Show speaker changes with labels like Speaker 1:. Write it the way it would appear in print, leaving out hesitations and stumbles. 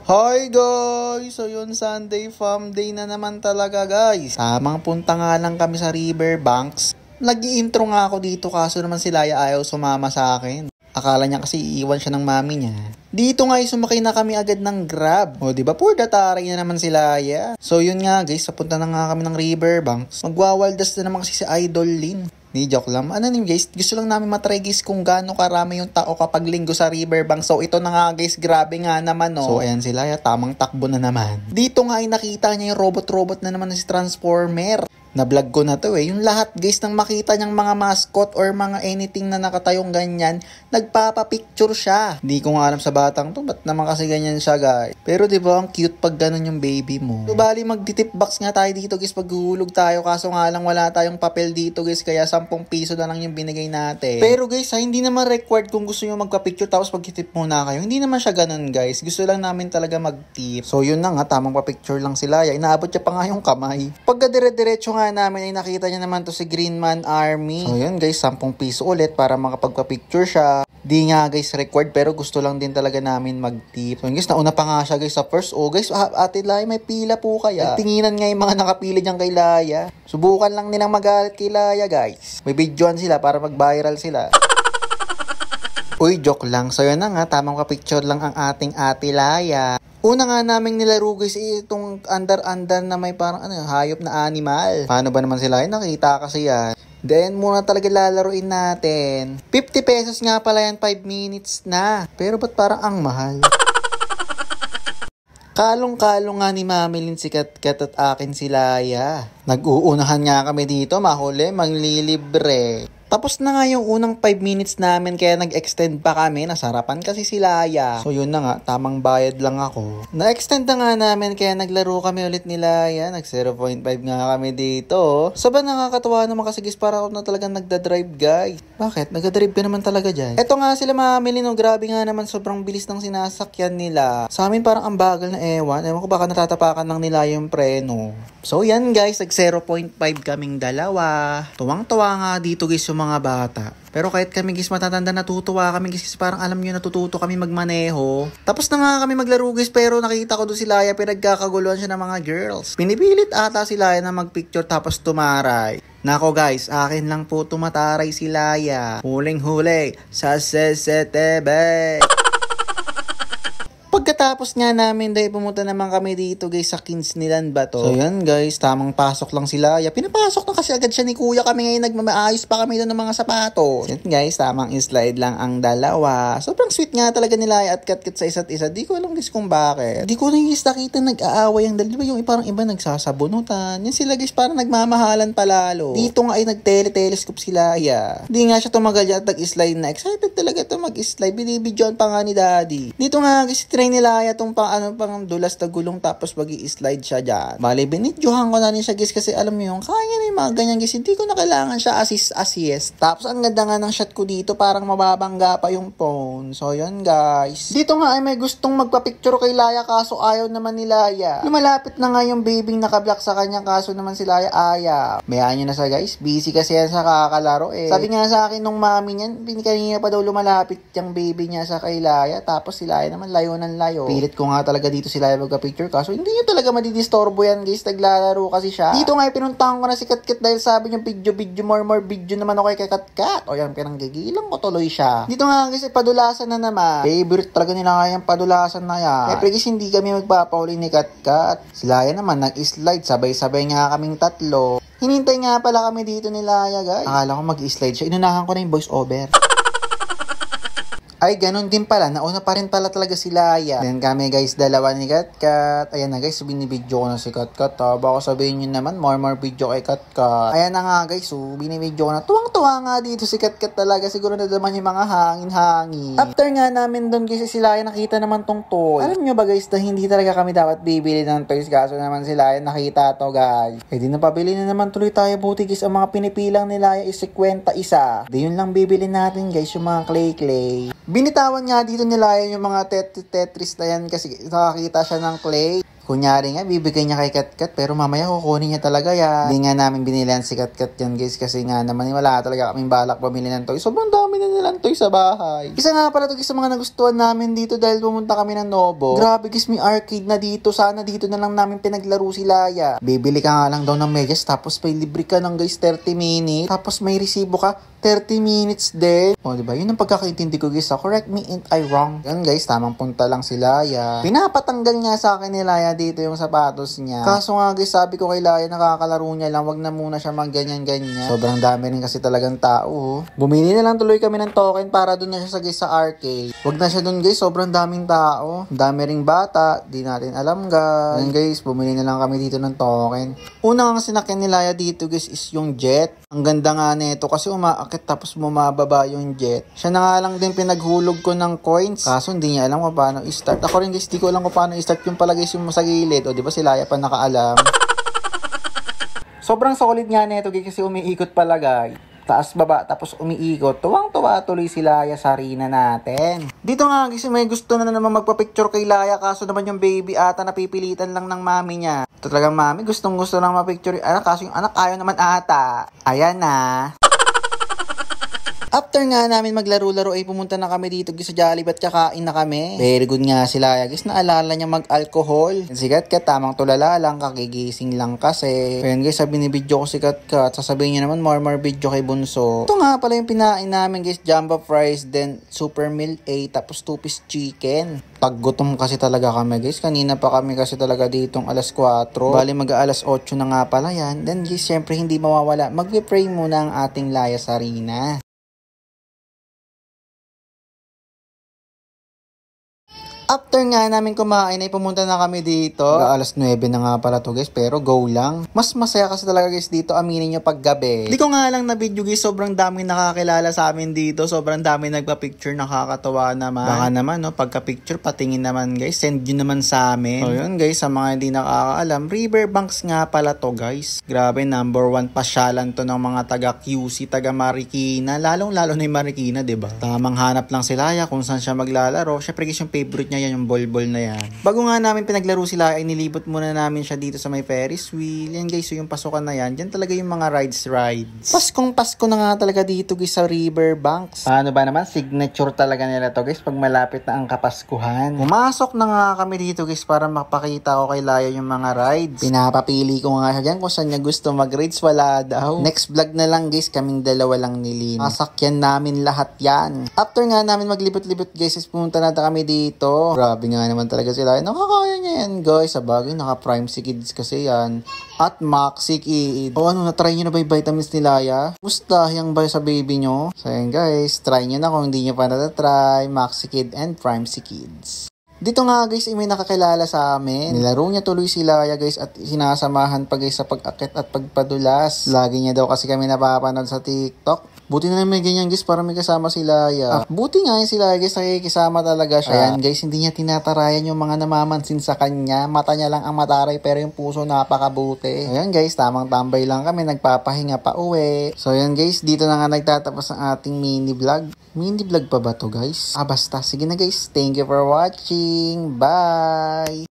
Speaker 1: Hi guys! So yun, Sunday Fun Day na naman talaga guys. Tamang punta nga lang kami sa Riverbanks. Nag-i-intro nga ako dito kaso naman si Laya ayaw sumama sa akin. Akala niya kasi iiwan siya ng mami niya. Dito nga sumakay na kami agad ng Grab. O diba poor dataray na naman si Laya. So yun nga guys, papunta na nga kami ng Riverbanks. Magwawaldas na naman kasi si Idol Lin. Ni joke lang. Ano nin guys, gusto lang namin matry guys kung gaano karami yung tao kapag linggo sa Riverbanks. So ito na nga guys, grabe nga naman no. So ayan sila, tamang takbo na naman. Dito nga ay nakita niya yung robot-robot na naman si Transformer. Na-vlog ko na to eh. Yung lahat guys nang makita niyang mga mascot or mga anything na nakatayong ganyan, nagpapapicture siya. Hindi ko nga alam sa batang to, ba't naman kasi ganyan siya guys. Pero diba ang cute pag ganun yung baby mo. So bali magdi-tip box nga tayo dito guys pag huhulog tayo. Kaso nga lang wala tayong papel dito guys, kaya 10 piso na lang yung binigay natin. Pero guys hindi naman required kung gusto nyo magpa-picture tapos pag-tip muna kayo. Hindi naman siya ganun guys. Gusto lang namin talaga mag-tip. So yun na nga, tamang pa-picture lang sila. Inaabot niya pa nga yung kamay. Pagka dire-diretso nga namin ay nakita niya naman to si Green Man Army. So yun guys, 10 piso ulit para makapagpa-picture siya. Di nga guys required pero gusto lang din talaga namin mag-tip. So yun guys, nauna pa nga siya guys sa first. Oh guys, Ate Laya may pila po kaya. Tinginan nga yung mga nakapili dyan kay Laya. Subukan lang nilang magalit kay Laya guys. May videoan sila para mag-viral sila. Uy, joke lang. So yun na nga, tamang ka-picture lang ang ating Ate Laya. Una nga naming nilaro guys itong andar-andar na may parang hayop na animal. Paano ba naman sila? Nakita kasi yan. Then muna talaga lalaruin natin. 50 pesos nga pala yan, 5 minutes na. Pero ba't parang ang mahal? Kalong-kalong nga ni Mami Lin si Katkat at akin si Laya. Nag-uunahan nga kami dito, mahuli, manglilibre. Tapos na nga yung unang 5 minutes namin kaya nag-extend pa kami. Nasarapan kasi si Laya. So yun na nga, tamang bayad lang ako. Na-extend na nga namin kaya naglaro kami ulit ni Laya. Nag 0.5 nga kami dito. So ba nakakatawa naman kasi guys, para ako na talagang nagda-drive guys. Bakit? Nagda-drive ka naman talaga dyan. Eto nga sila Mami Lin, grabe nga naman, sobrang bilis ng sinasakyan nila. Sa amin parang ang bagal na ewan. Ewan ko baka natatapakan lang nila yung preno. So yan guys, nag 0.5 kaming dalawa. Tuwang-tuwa nga dito guys yung mga bata. Pero kahit kami guys matatanda, natutuwa kami guys kasi parang alam nyo natututo kami magmaneho. Tapos na nga kami maglaro guys pero nakita ko doon si Laya pinagkakaguluhan siya ng mga girls. Pinipilit ata si Laya na magpicture tapos tumaray. Nako guys, akin lang po tumataray si Laya. Huling-huli sa CCTV. Pagkatapos nga namin dahil pumunta naman kami dito guys sa Kinsnilan ba to. So yan guys, tamang pasok lang sila. Pinapasok na kasi agad siya ni kuya, kami ngayon nagmaayos pa kami doon ng mga sapatos. Yan guys, tamang slide lang ang dalawa. Sobrang sweet nga talaga nila at Katkat sa isa't isa. Di ko alam guys kung bakit. Di ko na guys nakita nag-aaway ang dalawa. Yung parang iba nagsasabunutan. Yan sila guys parang nagmamahalan palalo. Dito nga ay nagtele-telescope sila. Di nga siya tumagal dyan at nag-slide na. Excited talaga ito mag-slide. Binibidyoan pa nga ni daddy. Dito nga guys train nila itong pang dulas na gulong tapos magi-slide siya dyan. Bali, binidyohan ko na rin siya guys kasi alam mo yung kaya na yung mga ganyan guys. Hindi ko na kailangan siya assist. Tapos ang ganda nga ng shot ko dito, parang mababangga pa yung phone. So yun guys. Dito nga ay may gustong magpa-picture kay Laya kaso ayaw naman ni Laya. Lumalapit na nga yung babyng nakablock sa kanya kaso naman si Laya ayaw. Bayaan nyo na sa guys, busy kasi yan sa kakalaro eh. Sabi nga sa akin nung mami niyan, kanina pa daw lumalapit yung baby niya sa kay Laya. Tapos si Laya naman layo ng layo. Pilit ko nga talaga dito si Laya magpa-picture kaso hindi nyo talaga madidistorbo yan guys, naglalaro kasi siya. Dito nga pinuntahan ko na si Katkat dahil sabi niya video more video naman ako kay Katkat. O yan, pinanggigilan ko tuloy siya. Dito nga guys, padulasan na naman. Favorite talaga nila nga yung padulasan na yan. Pero guys, hindi kami magpapahuli ni Katkat. Si Laya naman nag-slide, sabay-sabay nga kaming tatlo. Hinintay nga pala kami dito ni Laya guys. Akala ko mag-slide siya, inunahan ko na yung voice over. Ay, ganun din pala. Nauna pa rin pala talaga si Laya. Then kami guys, dalawa ni Katkat. Ayan na guys, binibidyo ko na si Katkat. Baka sabihin nyo naman, more video kay Katkat. Ayan na nga guys, binibidyo ko na. Tuwang-tuwa nga dito si Katkat talaga. Siguro na naman yung mga hangin-hangin. After nga namin doon guys, si Laya nakita naman tong toy. Alam nyo ba guys, na hindi talaga kami dapat bibili ng toys. Kaso naman si Laya nakita to guys. Eh di napabili na naman tuloy tayo. Buti guys, ang mga pinipilang ni Laya is 51. Di yun lang bibili natin guys, yung mga clay. Binitawan nga dito ni Laya yung mga Tetris na yan kasi nakakita siya ng clay. Kunyari nga, bibigay niya kay Katkat pero mamaya kukunin niya talaga yan. Hindi nga namin binilan si Katkat yan guys kasi nga naman wala talaga kaming balak bumili ng toy. Sobrang dami na nilang toy sa bahay. Isa nga pala to guys sa mga nagustuhan namin dito dahil pumunta kami ng Novo. Grabe guys, may arcade na dito. Sana dito na lang namin pinaglaro si Laya. Bibili ka nga lang daw ng medyas tapos may libre ka ng guys 30 minutes. Tapos may resibo ka 30 minutes din. O, diba? Yun ang pagkakaintindi ko, guys. Correct me if I wrong. Yan, guys. Tamang punta lang si Laya. Pinapatanggal nga sa akin ni Laya dito yung sapatos niya. Kaso nga, guys, sabi ko kay Laya, nakakalaro niya lang. Wag na muna siya magganyan-ganyan. Sobrang dami rin kasi talagang tao. Bumili na lang tuloy kami ng token para doon na siya sa, guys, sa arcade. Wag na siya doon, guys. Sobrang daming tao. Dami ring bata. Di natin alam, guys. Yan, guys. Bumili na lang kami dito ng token. Una nga sinakyan ni Laya dito, guys, is yung jet. Ang ganda nga nito kasi umaakit tapos bumababa yung jet. Siya na nga lang din pinaghulog ko ng coins. Kaso hindi niya alam kung paano i-start. Ako rin guys, di ko alam kung paano i-start yung pala guys yung sa gilid. O di ba si Laya pa nakaalam. Sobrang solid nga nito guys kasi umiikot pala guys. Taas baba tapos umiikot. Tuwang-tuwa tuloy si Laya sa arena natin. Dito nga guys may gusto na naman magpa-picture kay Laya kaso naman yung baby ata napipilitan lang ng mami niya. Ito talagang mami gustong lang ma-picture yung anak kaso yung anak ayaw naman ata. Ayan na. After nga namin maglaro-laro ay pumunta na kami dito guys sa Jollibee at kakain na kami. Very good nga sila guys. Naalala niya mag-alcohol. Si Katkat tamang tulala lang. Kakigising lang kasi. Ayan guys sabi ni video ko si Katkat. Sasabihin niya naman more video kay Bunso. Ito nga pala yung pinain namin guys. Jumbo fries then super meal A tapos 2-piece chicken. Paggutom kasi talaga kami guys. Kanina pa kami kasi talaga ditong alas 4. Bali mag-alas 8 na nga pala yan. Then guys syempre hindi mawawala. Mag-pray muna ang ating Laya Sarina. After nga namin kumain ay pumunta na kami dito. Alas 9 na nga pala to guys pero go lang. Mas masaya kasi talaga guys dito aminin nyo pag gabi. Di ko nga lang na video guys sobrang daming nakakilala sa amin dito. Sobrang daming nagpa-picture nakakatawa naman. Baka naman no pagka-picture patingin naman guys send yun naman sa amin. So yun guys sa mga hindi nakakaalam Riverbanks nga pala to guys. Grabe number 1 pasyalan to ng mga taga QC taga Marikina. Lalo na yung Marikina diba? Tamang hanap lang si Laya kung saan siya maglalaro. Syempre guys yung favorite niya yan yung bol-bol na yan. Bago nga namin pinaglaro sila ay nilibot muna namin siya dito sa may Ferris wheel. Yan guys, so yung pasukan na yan. Diyan talaga yung mga rides. Paskong Pasko na nga talaga dito guys sa Riverbanks. Ano ba naman? Signature talaga nila to guys pag malapit na ang Kapaskuhan. Pumasok na nga kami dito guys para makapakita ko kay Laya yung mga rides. Pinapapili ko nga siya dyan kung saan niya gusto mag-rides. Wala daw. Next vlog na lang guys, kaming dalawa lang nilin. Masakyan namin lahat yan. After nga namin maglibot-libot guys, pumunta na kami dito. Grabe nga naman talaga sila. Nakakaya niya yan guys. Sa bagay, naka-prime si kids kasi yan. At Maxi Kid. O ano, na-try nyo na ba yung vitamins ni Laya? Musta yung ba sa baby nyo? So yan guys, try nyo na kung hindi nyo pa na-try. Maxi Kid and Prime si Kids. Dito nga guys, may nakakilala sa amin. Nilaro niya tuloy si Laya guys at sinasamahan pa guys sa pag-akit at pagpadulas. Lagi niya daw kasi kami napapanood sa TikTok. Buti na lang may ganyan guys para may kasama si Laya. Buti nga yun si Laya guys, nakikisama talaga siya. Ayan guys, hindi niya tinatarayan yung mga namamansin sa kanya. Mata niya lang ang mataray pero yung puso napakabuti. Ayan guys, tamang tambay lang kami, nagpapahinga pa uwi. So ayan guys, dito na nga nagtatapos ang ating mini vlog. Mini vlog pa ba to guys? Basta. Sige na guys, thank you for watching. Bye!